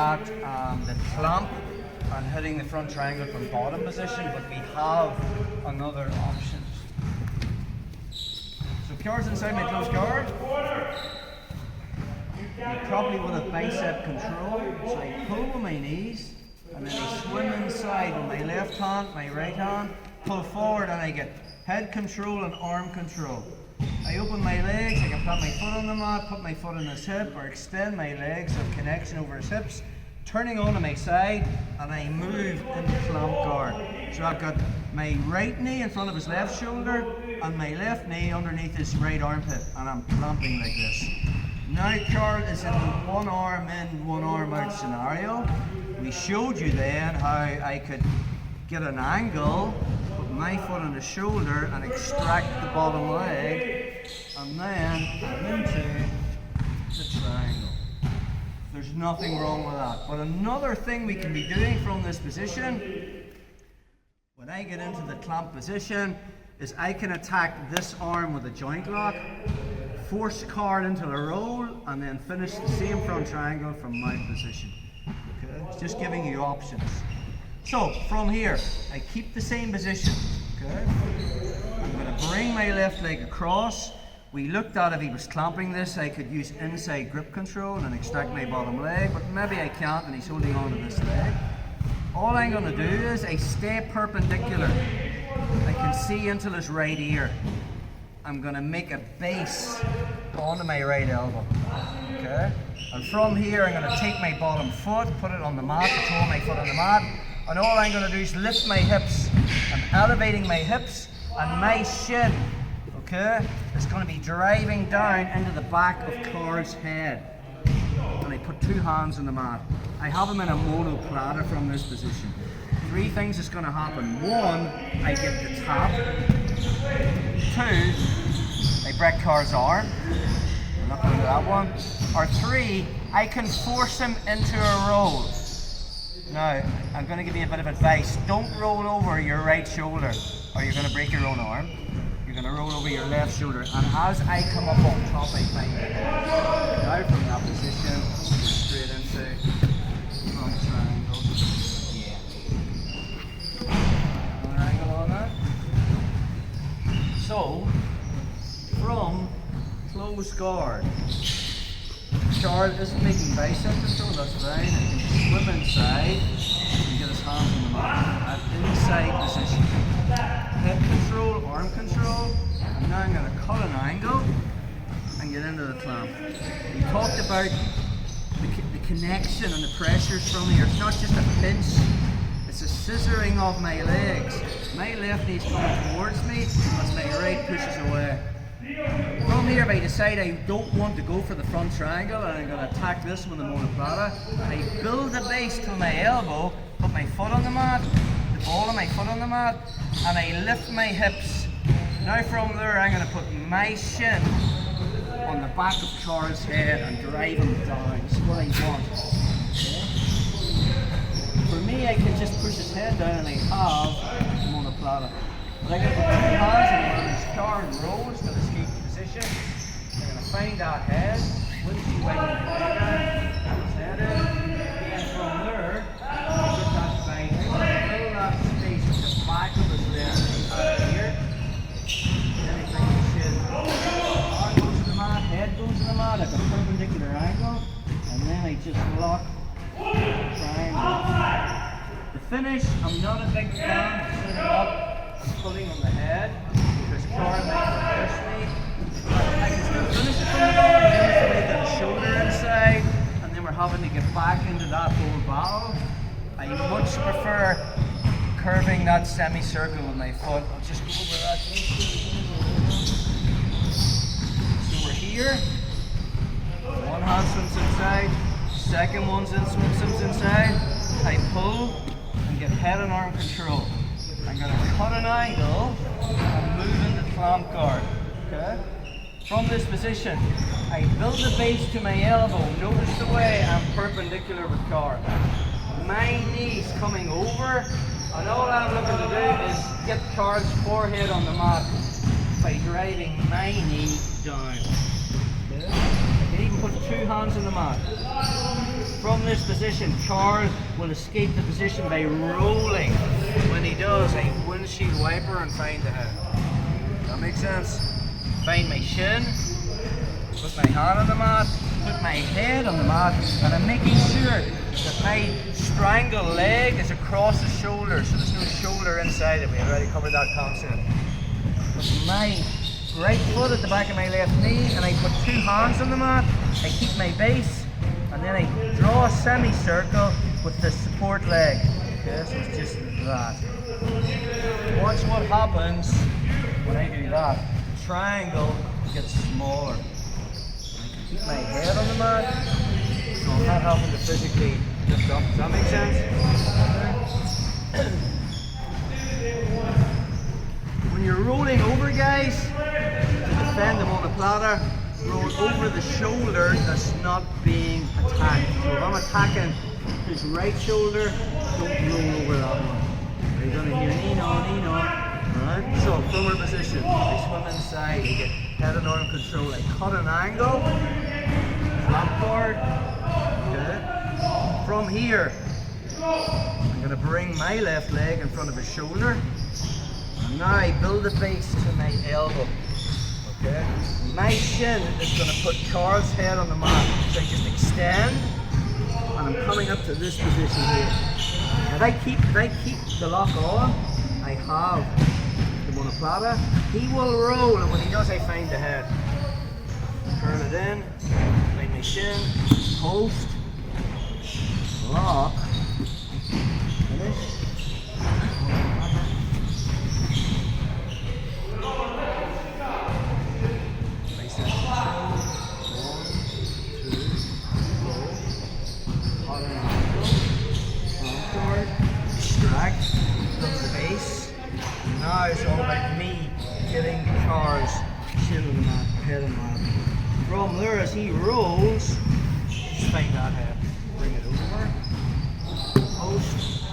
at the clamp and hitting the front triangle from bottom position, but we have another option. So cards inside my closed guard. You probably would have bicep control. So I pull with my knees and then I swim inside with my left hand, my right hand, pull forward, and I get head control and arm control. I open my legs, I can put my foot on the mat, put my foot on his hip, or extend my legs, have connection over his hips, turning onto my side, and I move into clamp guard. So I've got my right knee in front of his left shoulder, and my left knee underneath his right armpit, and I'm clamping like this. Now Carl is in the one arm in, one arm out scenario. We showed you then how I could get an angle, put my foot on the shoulder and extract the bottom leg, and then I'm into the triangle. There's nothing wrong with that. But another thing we can be doing from this position, when I get into the clamp position, is I can attack this arm with a joint lock, force Carl into a roll, and then finish the same front triangle from my position. Okay? It's just giving you options. So from here, I keep the same position. Okay? I'm going to bring my left leg across. We looked at if he was clamping this, I could use inside grip control and extract my bottom leg, but maybe I can't and he's holding on to this leg. All I'm going to do is I stay perpendicular. I can see into his right ear. I'm going to make a base onto my right elbow. Okay? And from here, I'm going to take my bottom foot, put it on the mat, control my foot on the mat, and all I'm going to do is lift my hips. I'm elevating my hips, and my shin, okay, is going to be driving down into the back of Carl's head. And I put two hands on the mat. I have him in a monoplata from this position. Three things is going to happen. One, I get the tap. Two, I break Carl's arm. We're not going to do that one. Or three, I can force him into a roll. Now, I'm going to give you a bit of advice. Don't roll over your right shoulder or you're going to break your own arm. You're going to roll over your left shoulder. And as I come up on top, I find it. Now from that position, straight into front triangle. Yeah. Another angle on that. So, from closed guard, Charles isn't making bicep control, that's fine. I can swim inside and get his hands on the mat at inside position. Head control, arm control, and now I'm going to cut an angle and get into the clamp. We talked about the connection and the pressures from here. It's not just a pinch, it's a scissoring of my legs. My left knee's coming towards me as my right pushes away. From here, if I decide I don't want to go for the front triangle and I'm going to attack this with the monoplata, I build the base to my elbow, put my foot on the mat, the ball of my foot on the mat, and I lift my hips. Now from there, I'm going to put my shin on the back of Carl's head and drive him down. This is what I want. Okay? For me, I can just push his head down and I have the monoplata. But I'm going to put two hands on his car and rolls to escape the position. I'm going to find that head, windshield wide on my leg down, his head in, and from there, I put that side, I want to fill that space with the back of his leg here. Then I bring the shin, arm goes to the mat, head goes to the mat at a perpendicular angle, and then I just lock the triangle. The finish, I'm not a big fan of sitting up. Pulling on the head because Carl might push me. I can still finish it from the bottom, then get the shoulder inside, and then we're having to get back into that whole battle. I much prefer curving that semicircle with my foot. I'll just go over that. So we're here. One hand swims inside, second one swims inside. I pull and get head and arm control. I'm going to cut an angle and move into clamp guard. Okay? From this position, I build the base to my elbow. Notice the way I'm perpendicular with Carl. My knee's coming over, and all I'm looking to do is get Carl's forehead on the mat by driving my knee down. Okay? I can even put two hands on the mat. From this position, Charles will escape the position by rolling. When he does, I windshield wiper and find the head. That makes sense? Find my shin, put my hand on the mat, put my head on the mat, and I'm making sure that my strangle leg is across the shoulder, so there's no shoulder inside of me. I've already covered that concept. With my right foot at the back of my left knee, and I put two hands on the mat, I keep my base, and then I draw a semicircle with the support leg. Okay, so it's just that. Watch what happens when I do that. The triangle gets smaller. I can keep my head on the mat, so I'm not having to physically lift up. Does that make sense? When you're rolling over, guys, to defend the monoplata, roll over the shoulder that's not being attacked. So if I'm attacking his right shoulder, don't roll over that one. You're going to hear Nino. Alright? So, forward position. I swim inside, you get head and arm control. I cut an angle, flat guard. Okay? From here, I'm going to bring my left leg in front of his shoulder. And now I build a base to my elbow. Okay? My shin is going to put Charles' head on the mat. So I just extend, and I'm coming up to this position here. If I keep the lock on, I have the monoplata. He will roll, and when he does, I find the head. Turn it in, find my shin, post, lock, finish. Now it's all about me getting Charles' chin on the mat, head on the mat. From there, as he rolls, just find that head. Bring it over. Post.